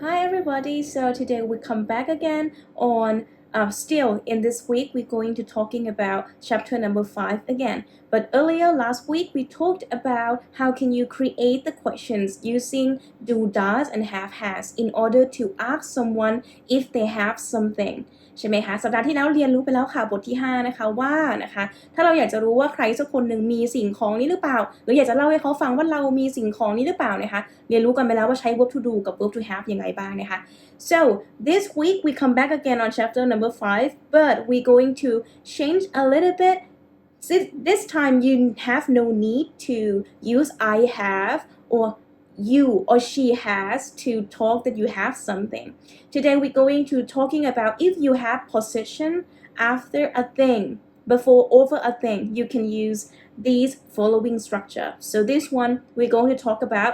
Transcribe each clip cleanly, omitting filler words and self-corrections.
Hi everybody, so today we come back again on still in this week we're going to talking about chapter number 5 again. But earlier last week we talked about how can you create the questions using do does and have has in order to ask someone if they have something ใช่ไหมคะสัปดาห์ที่แล้วเรียนรู้ไปแล้วค่ะบทที่5นะคะว่านะคะถ้าเราอยากจะรู้ว่าใครสักคนหนึ่งมีสิ่งของนี้หรือเปล่าหรืออยากจะเล่าให้เขาฟังว่าเรามีสิ่งของนี้หรือเปล่านะคะเรียนรู้กันไปแล้วว่าใช้ verb to do กับ verb to have ยังไงบ้างนะคะ so this week we come back again on chapter number 5 but we're going to change a little bit this time you have no need to use I have or you or she has to talk that you have something. Today we're going to talking about if you have possession after a thing, before over a thing, you can use these following structure. So this one we're going to talk about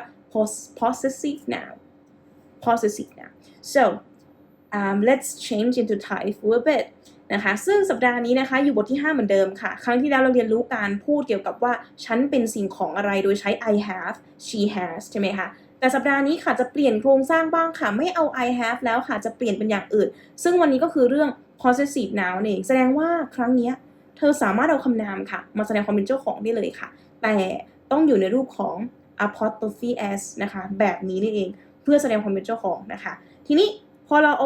possessive noun. Possessive noun. So let's change into Thai for a bit. นะคะซึ่งสัปดาห์นี้นะคะอยู่บทที่5เหมือนเดิมค่ะครั้งที่แล้วเราเรียนรู้การพูดเกี่ยวกับว่าฉันเป็นสิ่งของอะไรโดยใช้ I have she has ใช่ไหมคะแต่สัปดาห์นี้ค่ะจะเปลี่ยนโครงสร้างบ้างค่ะไม่เอา I have แล้วค่ะจะเปลี่ยนเป็นอย่างอื่นซึ่งวันนี้ก็คือเรื่อง possessive noun เองแสดงว่าครั้งนี้เธอสามารถเอาคำนามค่ะมาแสดงความเป็นเจ้าของได้เลยค่ะแต่ต้องอยู่ในรูปของ apostrophe s นะคะแบบนี้นี่เองเพื่อแสดงความเป็นเจ้าของนะคะทีนี้พอเราเ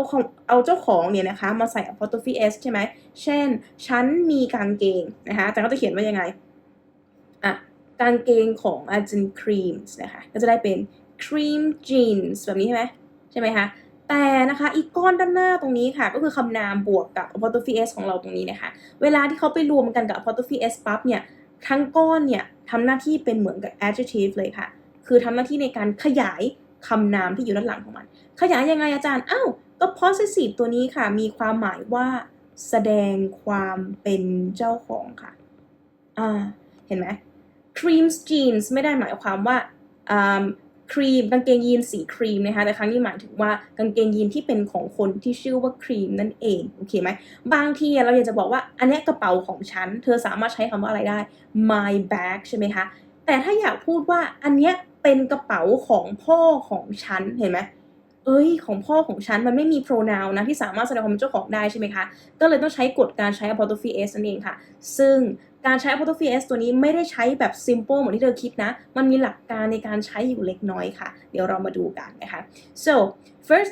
อาเจ้าของเนี่ยนะคะมาใส่ apostrophe s ใช่ไหมเช่นฉันมีกางเกงนะคะแต่ก็จะเขียนว่ายังไงกางเกงของอาจารย์ครีมนะคะก็จะได้เป็น cream jeans แบบนี้ใช่ไหมคะแต่นะคะอีกก้อนด้านหน้าตรงนี้ค่ะก็คือคำนามบวกกับ apostrophe s ของเราตรงนี้นะคะเวลาที่เขาไปรวมกันกับ apostrophe s ปั๊บเนี่ยทั้งก้อนเนี่ยทำหน้าที่เป็นเหมือนกับ adjective เลยค่ะคือทำหน้าที่ในการขยายคำนามที่อยู่ด้านหลังของมันขยายยังไงอาจารย์ก็ possessive ตัวนี้ค่ะมีความหมายว่าแสดงความเป็นเจ้าของค่ะเห็นไหม cream jeans ไม่ได้หมายความว่าครีมกางเกงยีนสีครีมนะคะแต่ครั้งนี้หมายถึงว่ากางเกงยีนที่เป็นของคนที่ชื่อว่าครีมนั่นเองโอเคไหมบางทีเราอยากจะบอกว่าอันนี้กระเป๋าของฉันเธอสามารถใช้คำว่าอะไรได้ my bag ใช่ไหมคะแต่ถ้าอยากพูดว่าอันเนี้ยเป็นกระเป๋าของพ่อของฉันเห็นไหมของพ่อของฉันมันไม่มี pronoun นะที่สามารถแสดงความเป็นเจ้าของได้ใช่ไหมคะก็เลยต้องใช้กฎการใช้ apostrophe s นั่นเองค่ะซึ่งการใช้ apostrophe s ตัวนี้ไม่ได้ใช้แบบ simple เหมือนที่เธอคิดนะมันมีหลักการในการใช้อยู่เล็กน้อยค่ะเดี๋ยวเรามาดูกันนะคะ so first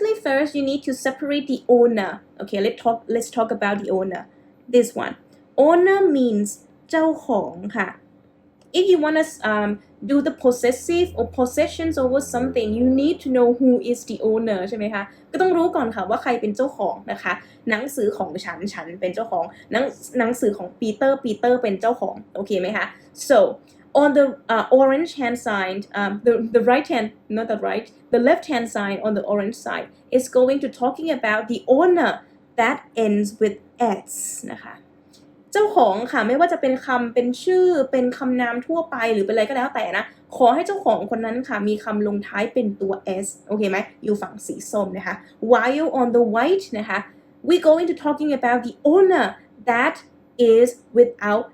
you need to separate the owner okay let's talk about the owner this one owner means เจ้าของค่ะif you want to do the possessive or possessions over something you need to know who is the owner ใช่ไหมคะก็ต้องรู้ก่อนค่ะว่าใครเป็นเจ้าของนะคะหนังสือของฉันเป็นเจ้าของหนังสือของปีเตอร์เป็นเจ้าของโอเคไหมคะ so on the orange hand side the right hand not the right the left hand side on the orange side is going to talking about the owner that ends with s นะคะเจ้าของค่ะไม่ว่าจะเป็นคำเป็นชื่อเป็นคำนามทั่วไปหรือเป็นอะไรก็แล้วแต่นะขอให้เจ้าของคนนั้นค่ะมีคำลงท้ายเป็นตัว s โอเคไหมอยู่ฝั่งสีส้มนะคะ while on the white นะคะ we going to talking about the owner that is without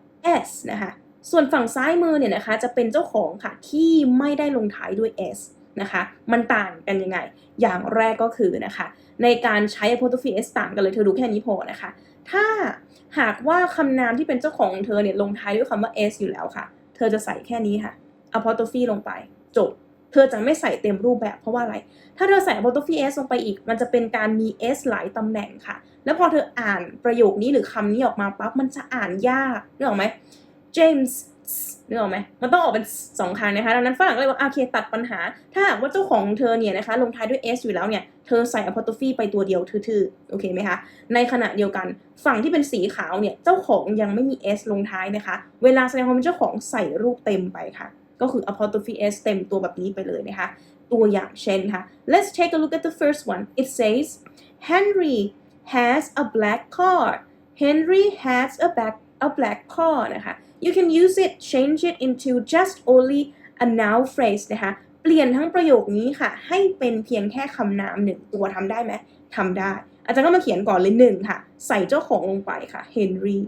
s นะคะส่วนฝั่งซ้ายมือเนี่ยนะคะจะเป็นเจ้าของค่ะที่ไม่ได้ลงท้ายด้วย s นะคะมันต่างกันยังไงอย่างแรกก็คือนะคะในการใช้ apostrophe s ต่างกันเลยเธอดูแค่นี้พอนะคะถ้าหากว่าคำนามที่เป็นเจ้าของเธอเนี่ยลงท้ายด้วยคำว่า s อยู่แล้วค่ะเธอจะใส่แค่นี้ค่ะ apostrophe ลงไปจบเธอจะไม่ใส่เต็มรูปแบบเพราะว่าอะไรถ้าเธอใส่ apostrophe s ลงไปอีกมันจะเป็นการมี s หลายตำแหน่งค่ะแล้วพอเธออ่านประโยคนี้หรือคำนี้ออกมาปั๊บมันจะอ่านยากนึกออกไหม James นึกออกไหมมันต้องออกเป็น2ครั้งนะคะดังนั้นฝรั่งก็เลยว่าโอเคตัดปัญหาถ้าหากว่าเจ้าของเธอเนี่ยนะคะลงท้ายด้วย s อยู่แล้วเนี่ยเธอใส่ apostrophe ไปตัวเดียวทื่อๆโอเคไหมคะในขณะเดียวกันฝั่งที่เป็นสีขาวเนี่ยเจ้าของยังไม่มี s ลงท้ายนะคะเวลาแสดงความเป็นเจ้าของใส่รูปเต็มไปค่ะก็คือ apostrophe s เต็มตัวแบบนี้ไปเลยนะคะตัวอย่างเช่นค่ะ let's take a look at the first one it says Henry has a black car Henry has a black car นะคะYou can use it change it into just only a noun phrase นะคะเปลี่ยนทั้งประโยคนี้ค่ะให้เป็นเพียงแค่คำนาม1ตัวทำได้ไหมทำได้อาจารย์ก็มาเขียนก่อนเลย1ค่ะใส่เจ้าของลงไปค่ะ Henry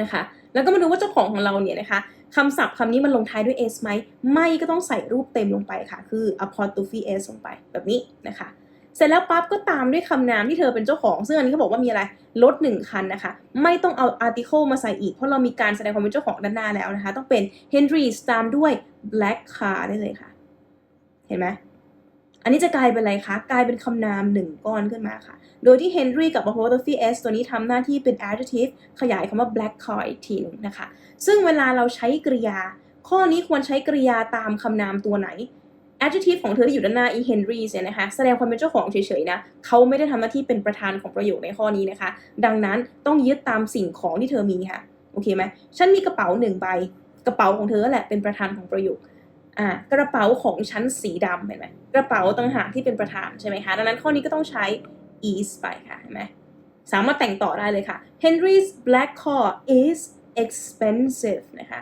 นะคะแล้วก็มาดูว่าเจ้าของเราเนี่ยนะคะคำศัพท์คำนี้มันลงท้ายด้วย s ไหมไม่ก็ต้องใส่รูปเต็มลงไปค่ะคือ apostrophe s ลงไปแบบนี้นะคะ เสร็จแล้วปั๊บก็ตามด้วยคำนามที่เธอเป็นเจ้าของซึ่งอันนี้เขาบอกว่ามีอะไรรถ1คันนะคะไม่ต้องเอา article มาใส่อีกเพราะเรามีการแสดงความเป็นเจ้าของด้านหน้าแล้วนะคะต้องเป็น Henry's ตามด้วย black car ได้เลยค่ะเห็นไหมอันนี้จะกลายเป็นอะไรคะกลายเป็นคำนาม1ก้อนขึ้นมาค่ะโดยที่ Henry กับ apostrophe s ตัวนี้ทำหน้าที่เป็น adjective ขยายคำว่า black car อีกทีนึงนะคะซึ่งเวลาเราใช้กริยาข้อนี้ควรใช้กริยาตามคำนามตัวไหน adjective ของเธอที่อยู่ด้านหน้า e Henry เนี่ยนะคะแสดงความเป็นเจ้าของเฉยๆนะเขาไม่ได้ทำหน้าที่เป็นประธานของประโยคในข้อนี้นะคะดังนั้นต้องยึดตามสิ่งของที่เธอมีค่ะโอเคไหมฉันมีกระเป๋า1ใบกระเป๋าของเธอแหละเป็นประธานของประโยคกระเป๋าของฉันสีดำเห็นไหมกระเป๋าต่างหากที่เป็นประธานใช่ไหมคะดังนั้นข้อนี้ก็ต้องใช้ is ไปค่ะเห็นไหมสามารถแต่งต่อได้เลยค่ะ Henry's black car is expensive นะคะ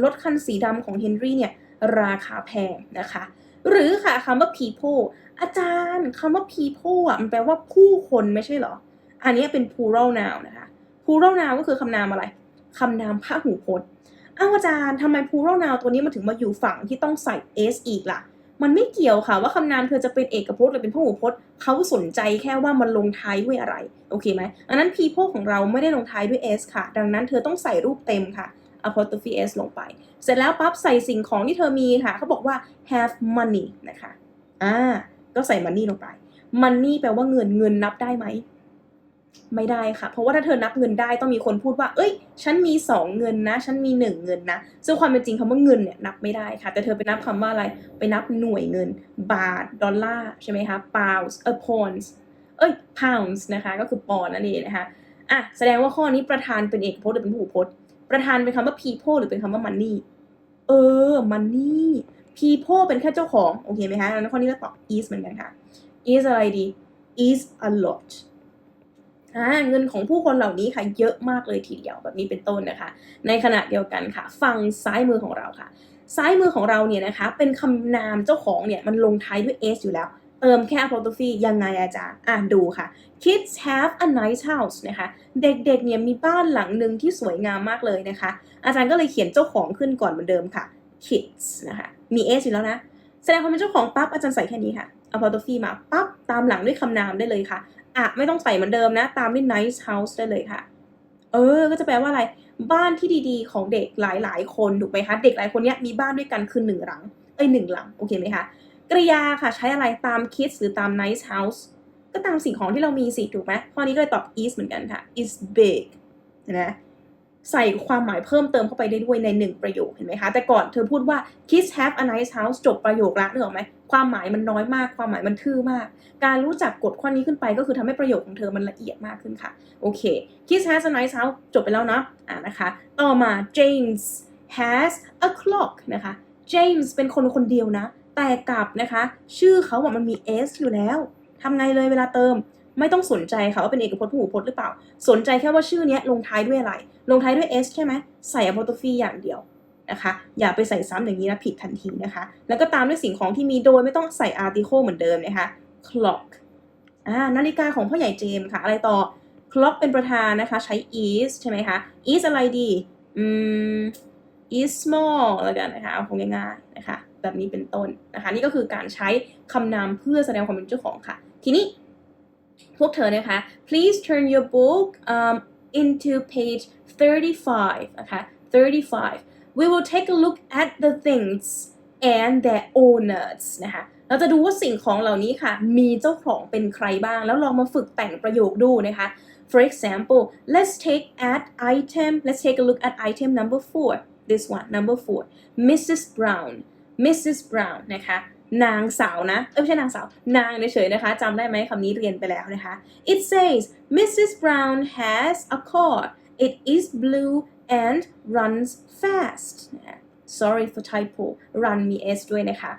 รถคันสีดำของ Henry เนี่ยราคาแพงนะคะหรือค่ะคำว่า people อาจารย์คำว่า people มันแปลว่าผู้คนไม่ใช่เหรออันนี้เป็น plural noun นะคะ plural noun ก็คือคำนามอะไรคำนามพหูพจน์อาจารย์ทำไม plural noun ตัวนี้มันถึงมาอยู่ฝั่งที่ต้องใส่ s อีกล่ะมันไม่เกี่ยวค่ะว่าคำนามเธอจะเป็นเอกพจน์หรือเป็นพหูพจน์เขาสนใจแค่ว่ามันลงท้ายด้วยอะไรโอเคไหมอันนั้น people ของเราไม่ได้ลงท้ายด้วย s ค่ะดังนั้นเธอต้องใส่รูปเต็มค่ะ apostrophe s ลงไปเสร็จแล้วปั๊บใส่สิ่งของที่เธอมีค่ะเขาบอกว่า have money นะคะก็ใส่ money ลงไป money แปลว่าเงินนับได้ไหมไม่ได้ค่ะเพราะว่าถ้าเธอนับเงินได้ต้องมีคนพูดว่าเอ้ยฉันมี2เงินนะฉันมี1เงินนะซึ่งความเป็นจริงคำว่าเงินเนี่ยนับไม่ได้ค่ะแต่เธอไปนับคำว่าอะไรไปนับหน่วยเงินบาทดอลลาร์ใช่ไหมคะ pounds pounds นะคะก็คือปอนด์นั่นเองนะคะแสดงว่าข้อนี้ประธานเป็นเอกพจน์หรือเป็นพหูพจน์ประธานเป็นคำว่า people หรือเป็นคำว่า money money people เป็นแค่เจ้าของโอเคไหมคะแล้วข้อนี้ก็ตอบ is เหมือนกันค่ะ is อะไรดี is a lotเงินของผู้คนเหล่านี้ค่ะเยอะมากเลยทีเดียวแบบนี้เป็นต้นนะคะในขณะเดียวกันค่ะฝั่งซ้ายมือของเราค่ะซ้ายมือของเราเนี่ยนะคะเป็นคำนามเจ้าของเนี่ยมันลงท้ายด้วย s อยู่แล้วเติมแค่ apostrophe ยังไงอาจารย์ดูค่ะ kids have a nice house นะคะเด็กๆเนี่ยมีบ้านหลังหนึ่งที่สวยงามมากเลยนะคะอาจารย์ก็เลยเขียนเจ้าของขึ้นก่อนเหมือนเดิมค่ะ kids นะคะมี s อยู่แล้วนะแสดงความเป็นเจ้าของปั๊บอาจารย์ใส่แค่นี้ค่ะ apostrophe มาปั๊บตามหลังด้วยคำนามได้เลยค่ะไม่ต้องใส่เหมือนเดิมนะตามด้วย nice house ได้เลยค่ะก็จะแปลว่าอะไรบ้านที่ดีๆของเด็กหลายๆคนถูกไหมคะเด็กหลายคนเนี้ยมีบ้านด้วยกันคือ1หลัง1หลังโอเคไหมคะกริยาค่ะใช้อะไรตาม kids หรือตาม nice house ก็ตามสิ่งของที่เรามีสิถูกไหมข้อนี้ก็เลยตอบ is เหมือนกันค่ะ is big นะใส่ความหมายเพิ่มเติมเข้าไปได้ด้วยใน1ประโยคเห็นไหมคะแต่ก่อนเธอพูดว่า kids have a nice house จบประโยคละนึกออกไหมความหมายมันน้อยมากความหมายมันทื่อมากการรู้จักกฎข้อนี้ขึ้นไปก็คือทำให้ประโยคของเธอมันละเอียดมากขึ้นค่ะโอเค kids has a nice house จบไปแล้วเนาะนะคะต่อมา James has a clock นะคะ James เป็นคนเดียวนะแต่กลับนะคะชื่อเขาว่ามันมี s อยู่แล้วทำไงเลยเวลาเติมไม่ต้องสนใจค่ะว่าเป็นเอกพจน์พหูพจน์หรือเปล่าสนใจแค่ว่าชื่อนี้ลงท้ายด้วยอะไรลงท้ายด้วย s ใช่ไหมใส่ apostrophe อย่างเดียวนะคะอย่าไปใส่ซ้ำอย่างนี้นะผิดทันทีนะคะแล้วก็ตามด้วยสิ่งของที่มีโดยไม่ต้องใส่ article เหมือนเดิมนะคะ clock นาฬิกาของพ่อใหญ่เจมส์ค่ะอะไรต่อ clock เป็นประธานนะคะใช้ is ใช่ไหมคะ is อะไรดีis small แล้วกันนะคะเอาคงง่ายๆนะคะแบบนี้เป็นต้นนะคะนี่ก็คือการใช้คำนามเพื่อแสดงความเป็นเจ้าของค่ะทีนี้พวกเธอนะคะ please turn your book into page 35นะคะ 35 we will take a look at the things and their owners นะคะเราจะดูว่าสิ่งของเหล่านี้ค่ะมีเจ้าของเป็นใครบ้างแล้วลองมาฝึกแต่งประโยคดูนะคะ for example let's take a look at item number 4 this one number 4 Mrs. Brown นะคะนางสาวนะไม่ใช่นางสาวนางเฉยๆนะคะจำได้ไหมคำนี้เรียนไปแล้วนะคะ It says Mrs. Brown has a car it is blue and runs fast sorry for typo run มี s ด้วยนะคะ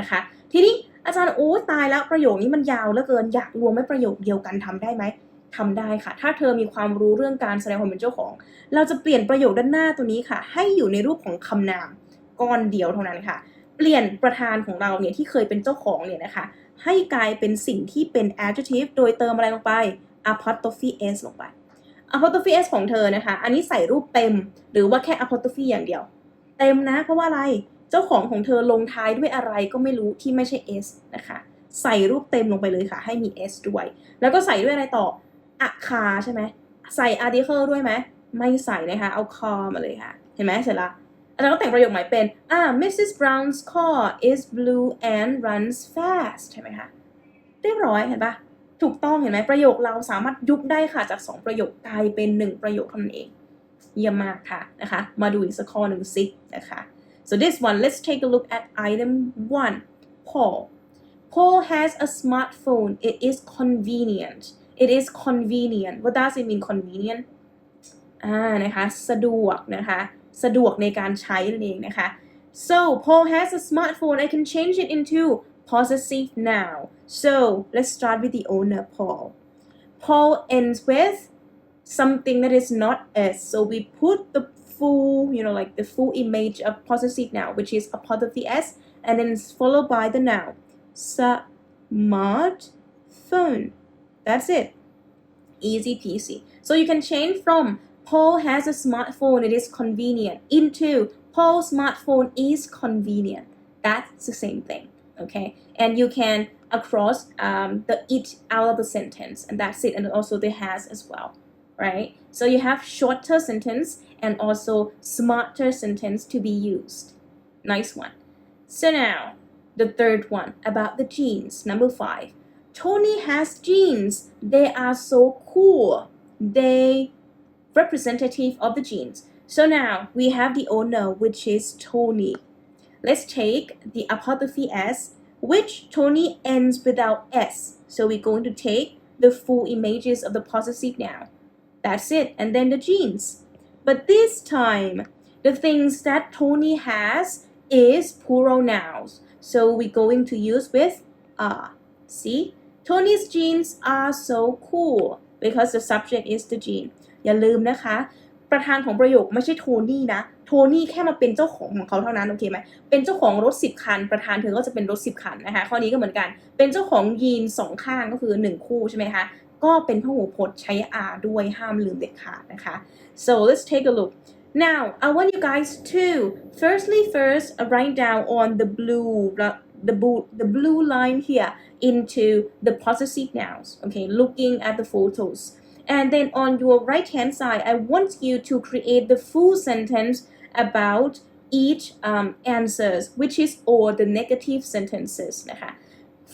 นะคะทีนี้อาจารย์ตายแล้วประโยคนี้มันยาวเหลือเกินอยากรวมไว้ประโยคเดียวกันทำได้ไหมทำได้ค่ะถ้าเธอมีความรู้เรื่องการแสดงความเป็นเจ้าของเราจะเปลี่ยนประโยคด้านหน้าตัวนี้ค่ะให้อยู่ในรูปของคำนามก้อนเดียวเท่านั้นค่ะเปลี่ยนประธานของเราเนี่ยที่เคยเป็นเจ้าของเนี่ยนะคะให้กลายเป็นสิ่งที่เป็น adjective โดยเติมอะไรลงไป apostrophe s ลงไป apostrophe s ของเธอนะคะอันนี้ใส่รูปเต็มหรือว่าแค่ apostrophe อย่างเดียวเต็มนะเพราะว่าอะไรเจ้าของเธอลงท้ายด้วยอะไรก็ไม่รู้ที่ไม่ใช่ s นะคะ ใส่รูปเต็มลงไปเลยค่ะให้มี s ด้วยแล้วก็ใส่ด้วยอะไรต่อ a car ใช่ไหมใส่ article ด้วยไหมไม่ใส่นะคะเอา car มาเลยค่ะเห็นไหมเสร็จละแล้วก็แต่งประโยคใหม่เป็นMrs. Brown's car is blue and runs fast ใช่ไหมคะเรียบร้อยเห็นปะถูกต้องเห็นไหมประโยคเราสามารถยุบได้ค่ะจาก2ประโยคกลายเป็น1ประโยคเท่านั้นเองเยี่ยมมากค่ะนะคะมาดูอีกสักข้อหนึ่งสินะคะ so this one let's take a look at item 1 Paul has a smartphone it is convenient what does it mean convenient นะคะสะดวกนะคะสะดวกในการใช้นั่นเองนะคะ so Paul has a smartphone I can change it into possessive noun so let's start with the owner Paul ends with something that is not s so we put the full like the full image of possessive noun which is a part of the s and then it's followed by the noun smartphone that's it easy peasy so you can change from Paul has a smartphone it is convenient into Paul's smartphone is convenient that's the same thing okay and you can across the it out of the sentence and that's it and also the has as well right so you have shorter sentence and also smarter sentence to be used nice one so now the third one about the jeans number 5 Tony has jeans they are so cool they representative of the jeans so now we have the owner which is Tony let's take the apostrophe s which Tony ends without s so we're going to take the full images of the possessive noun that's it and then the jeans but this time the things that Tony has is plural nouns so we're going to use with are see Tony's jeans are so cool because the subject is the jean อย่าลืมนะคะประธานของประโยคไม่ใช่โทนี่นะโทนี่แค่มาเป็นเจ้าของเขาเท่านั้นโอเคไหมเป็นเจ้าของรถ10คันประธานเธอก็จะเป็นรถ10คันนะคะข้อนี้ก็เหมือนกันเป็นเจ้าของยีน2ข้างก็คือ1คู่ใช่ไหมคะก็เป็นพหูพจน์ใช้ are ด้วยห้ามลืมเด็ดขาดนะคะ so let's take a look now I want you guys to first write down on the blue line here into the possessive nouns okay looking at the photos and then on your right hand side I want you to create the full sentence about each answers which is all the negative sentences นะคะ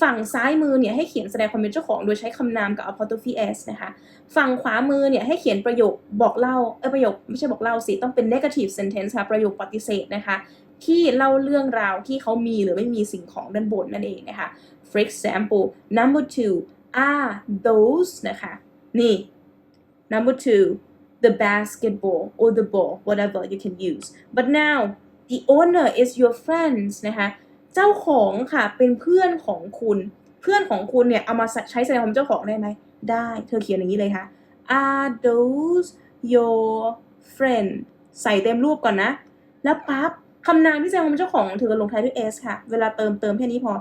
ฝั่งซ้ายมือเนี่ยให้เขียนแสดงความเป็นเจ้าของโดยใช้คำนามกับ apostrophe s นะคะฝั่งขวามือเนี่ยให้เขียนประโยคบอกเล่าประโยคไม่ใช่บอกเล่าสิต้องเป็น negative sentence ค่ะประโยคปฏิเสธนะคะที่เล่าเรื่องราวที่เขามีหรือไม่มีสิ่งของด้านบนนั่นเองนะคะ for example number 2 are those นะคะนี่Number 2, the basketball or the ball, whatever you can use. But now, the owner is your friends นะคะเจ้าของค่ะเป็นเพื่อนของคุณเพื่อนของคุณเนี่ยเอามาใช้แสดงความเจ้าของได้ไหมได้เธอเขียนอย่างนี้เลยค่ะ Are those your friend ใส่เต็มรูปก่อนนะแล้วปั๊บคำนามที่แสดงความเจ้าของเธอลงท้ายด้วย s ค่ะเวลาเติมแค่นี้พอ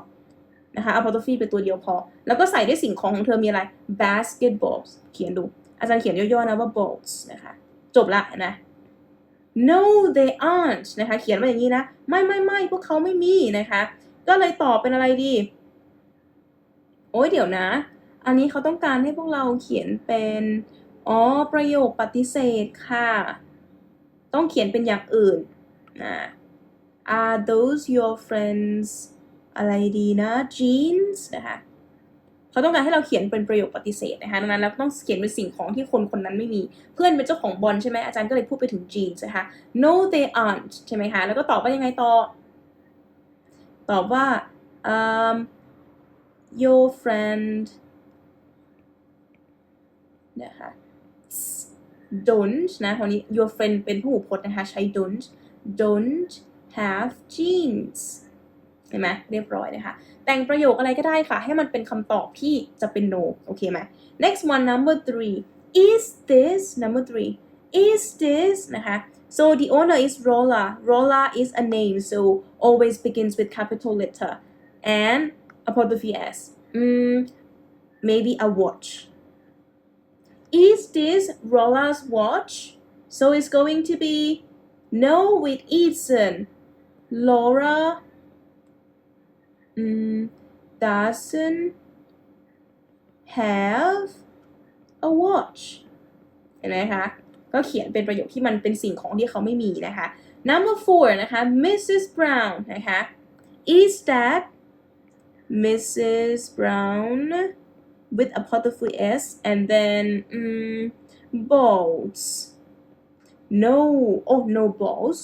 นะคะ apostrophe เป็นตัวเดียวพอแล้วก็ใส่ด้วยสิ่งของเธอมีอะไร basketball เขียนดูอาจารย์เขียนย่อๆนะว่า balls นะคะจบละนะ no they aren't นะคะเขียนมาอย่างนี้นะไม่พวกเขาไม่มีนะคะก็เลยตอบเป็นอะไรดีโอ้ยเดี๋ยวนะอันนี้เขาต้องการให้พวกเราเขียนเป็นประโยคปฏิเสธค่ะต้องเขียนเป็นอย่างอื่นนะ are those your friends อะไรดีนะ jeans นะคะเขาต้องการให้เราเขียนเป็นประโยคปฏิเสธนะคะดังนั้นเราต้องเขียนเป็นสิ่งของที่คนนั้นไม่มีเพื่อนเป็นเจ้าของบอลใช่ไหมอาจารย์ก็เลยพูดไปถึง jeans นะคะ no they aren't ใช่ไหมคะแล้วก็ตอบว่ายังไงต่อตอบว่าyour friend นะคะ don't นะคราวนี้ your friend เป็นผู้พจน์นะคะใช้ don't have jeans เห็นไหมเรียบร้อยนะคะแต่งประโยคอะไรก็ได้ค่ะให้มันเป็นคำตอบที่จะเป็น no โอเคไหม next one number 3 is this number 3 is this นะคะ so the owner is Rolla is a name so always begins with capital letter and apostrophe s maybe a watch is this Rolla's watch so it's going to be no it isn't Laura doesn't have a watch เห็นไหมคะก็เขียนเป็นประโยคที่มันเป็นสิ่งของที่เขาไม่มีนะคะ number 4 นะคะ Mrs. Brown นะคะ is that Mrs. Brown with apostrophe s and then balls no no balls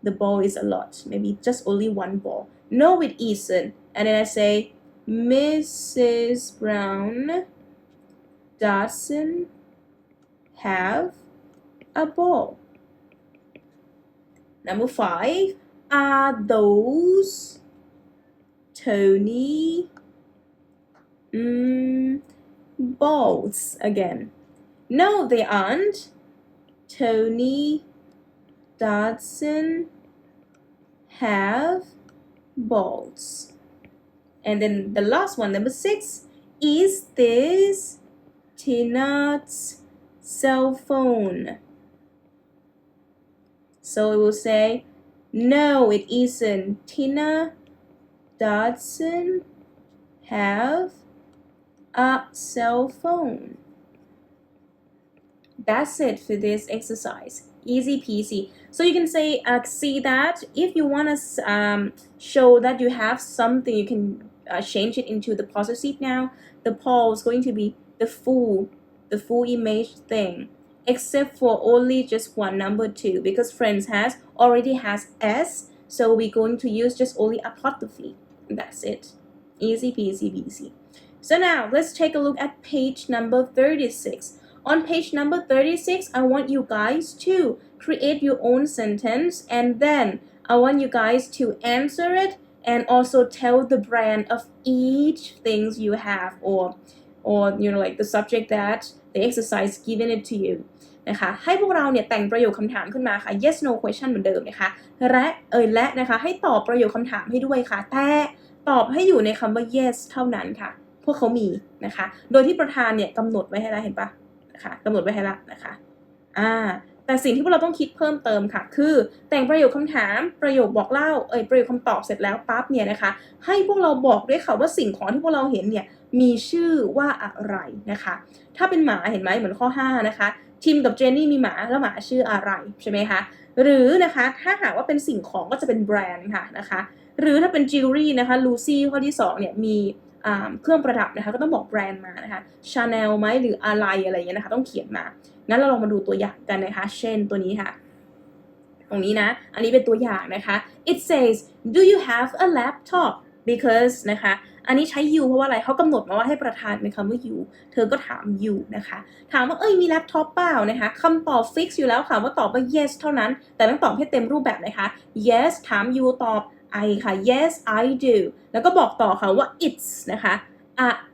the ball is a lot maybe just only one ball no it isn't and then I say Mrs. Brown doesn't have a ball number 5 are those Tony balls again no they aren't Tony doesn't have balls and then the last one number 6 is this Tina's cell phone so we will say no it isn't Tina doesn't have a cell phone that's it for this exercise easy peasy so you can say see that if you want to show that you have something you can change it into the possessive noun the Paul is going to be the full image thing except for only just one number 2 because friends already has s so we're going to use just only apostrophe that's it easy peasy peasy so now let's take a look at page number 36 on page number 36 I want you guys to create your own sentence and then I want you guys to answer it and also tell the brand of each things you have or you know like the subject that the exercise given it to you นะคะให้พวกเราเนี่ยแต่งประโยคคำถามขึ้นมาค่ะ yes no question เหมือนเดิมนะคะและนะคะให้ตอบประโยคคำถามให้ด้วยค่ะแต่ตอบให้อยู่ในคำว่า yes เท่านั้นค่ะพวกเขามีนะคะโดยที่ประธานเนี่ยกำหนดไว้ให้แล้วเห็นปะนะคะกำหนดไว้ให้แล้วนะคะแต่สิ่งที่พวกเราต้องคิดเพิ่มเติมค่ะคือแต่งประโยคคำถามประโยคบอกเล่าประโยคคำตอบเสร็จแล้วปั๊บเนี่ยนะคะให้พวกเราบอกด้วยค่ะว่าสิ่งของที่พวกเราเห็นเนี่ยมีชื่อว่าอะไรนะคะถ้าเป็นหมาเห็นไหมเหมือนข้อ5นะคะทิมกับเจนนี่มีหมาแล้วหมาชื่ออะไรใช่ไหมคะหรือนะคะถ้าหากว่าเป็นสิ่งของก็จะเป็นแบรนด์ค่ะนะคะหรือถ้าเป็นจิวเวลรี่นะคะลูซี่ข้อที่2เนี่ยมีเครื่องประดับนะคะก็ต้องบอกแบรนด์มานะคะชาแนลไหมหรืออะไรอย่างเงี้ยนะคะต้องเขียนมางั้นเราลองมาดูตัวอย่างกันนะคะเช่นตัวนี้ค่ะตรงนี้นะอันนี้เป็นตัวอย่างนะคะ it says do you have a laptop because นะคะอันนี้ใช้ you เพราะว่าอะไรเขากำหนดมาว่าให้ประธานเป็นคำว่า you เธอก็ถาม you นะคะถามว่ามีแล็ปท็อปเปล่านะคะคำตอบ fix อยู่แล้วค่ะว่าตอบว่า yes เท่านั้นแต่ต้องตอบให้เต็มรูปแบบนะคะ yes ถาม you ตอบ I ค่ะ yes I do แล้วก็บอกต่อค่ะว่า it's นะคะ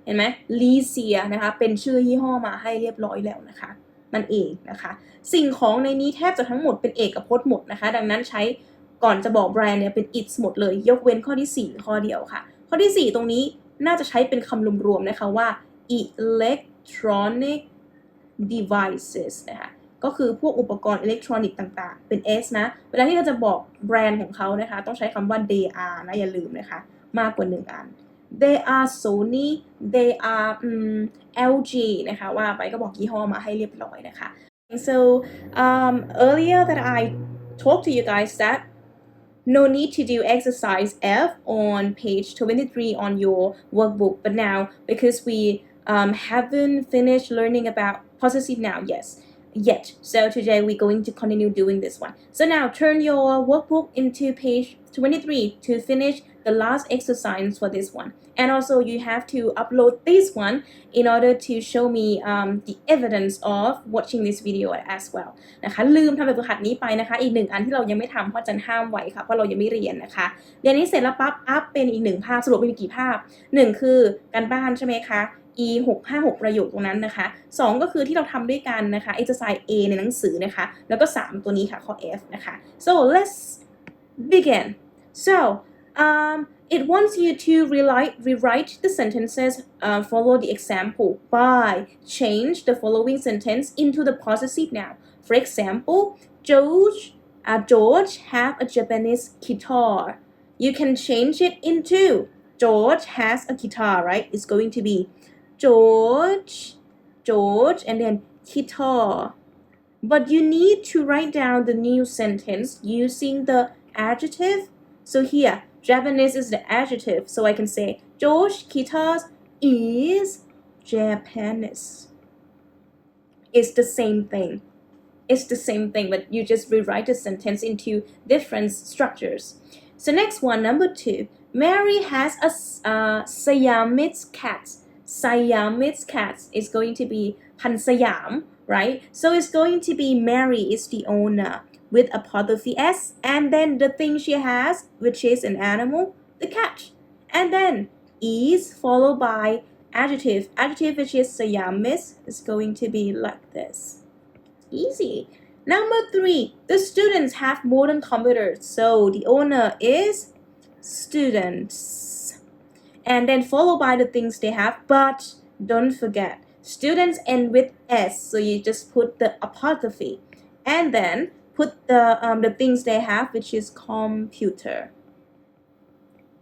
เห็นไหม Licia นะคะเป็นชื่อยี่ห้อมาให้เรียบร้อยแล้วนะคะนั่นเองนะคะสิ่งของในนี้แทบจะทั้งหมดเป็นเอกพจน์หมดนะคะดังนั้นใช้ก่อนจะบอกแบรนด์เนี่ยเป็น it's หมดเลยยกเว้นข้อที่4ข้อเดียวค่ะข้อที่4ตรงนี้น่าจะใช้เป็นคำรวมๆนะคะว่า electronic devices นะคะก็คือพวกอุปกรณ์อิเล็กทรอนิกส์ต่างๆเป็น s นะเวลาที่เราจะบอกแบรนด์ของเขานะคะต้องใช้คำว่า they are นะอย่าลืมนะคะมากกว่า1อัน they are Sony they are LG นะคะว่าไปก็บอกยี่ห้อมาให้เรียบร้อยนะคะ so earlier that I talked to you guys that no need to do exercise F on page 23 on your workbook but now because we haven't finished learning about possessive noun yet so today we're going to continue doing this one so now turn your workbook into page 23 to finish the last exercise for this one and also you have to upload this one in order to show me the evidence of watching this video as well นะคะลืมทำแบบฝึกหัดนี้ไปนะคะอีก1อันที่เรายังไม่ทำเพราะจันห้ามไว้ค่ะเพราะเรายังไม่เรียนนะคะเรียนนี้เสร็จแล้วปั๊บอัพเป็นอีก1ภาพสรุปมีกี่ภาพ1คือการบ้านใช่ไหมคะ E656 ประโยคตรงนั้นนะคะ2ก็คือที่เราทำด้วยกันนะคะ exercise A ในหนังสือนะคะแล้วก็3ตัวนี้ค่ะข้อ F นะคะ so let's begin so it wants you to rewrite the sentences follow the example by change the following sentence into the possessive noun for example George have a Japanese guitar you can change it into George has a guitar, right? It's going to be George, and then guitar. But you need to write down the new sentence using the adjective. So here, Japanese is the adjective. So I can say, George guitar is Japanese. It's the same thing. It's the same thing, but you just rewrite the sentence into different structures. So next one, number 2. Mary has a Siamese cat. Siamese cat is going to be Pan Siam, right? So it's going to be Mary is the owner with apostrophe S, and then the thing she has, which is an animal, the cat. And then is followed by adjective. Adjective which is Siamese is going to be like this. Easy. Number 3, the students have modern computers. So the owner is students. And then followed by the things they have, but don't forget, students end with S. So you just put the apostrophe. And then put the things they have, which is computer.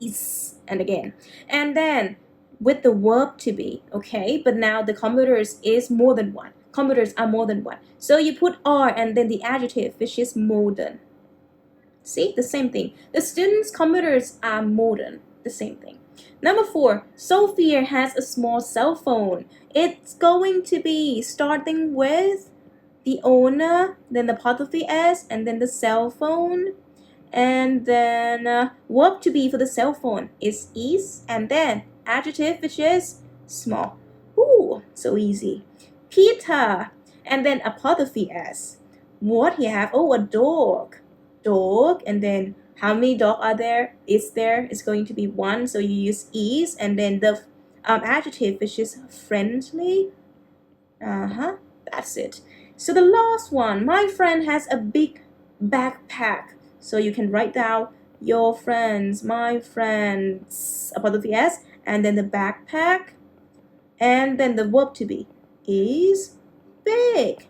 Is, and again. And then with the verb to be, okay? But now the computers is more than one. Computers are more than one. So you put are and then the adjective, which is modern. See, the same thing. The students' computers are modern. The same thing. Number 4, Sophia has a small cell phone. It's going to be starting with the owner, then the apostrophe S, and then the cell phone. And then verb to be for the cell phone is, and then adjective, which is small. Ooh, so easy. Peter, and then apostrophe S. What he have? Oh, a dog. Dog, and then how many dog are there? Is there? It's going to be 1, so you use is, and then the adjective, which is friendly. That's it. So the last one, my friend has a big backpack. So you can write down your friends, my friends, apostrophe S, and then the backpack, and then the verb to be is big.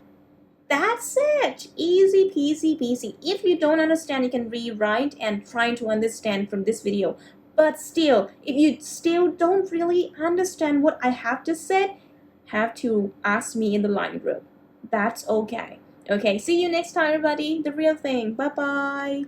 That's it. Easy peasy peasy. If you don't understand, you can rewrite and try to understand from this video. But still, if you still don't really understand what I have just said, have to ask me in the line group. That's okay. Okay, see you next time, everybody. The real thing. Bye-bye.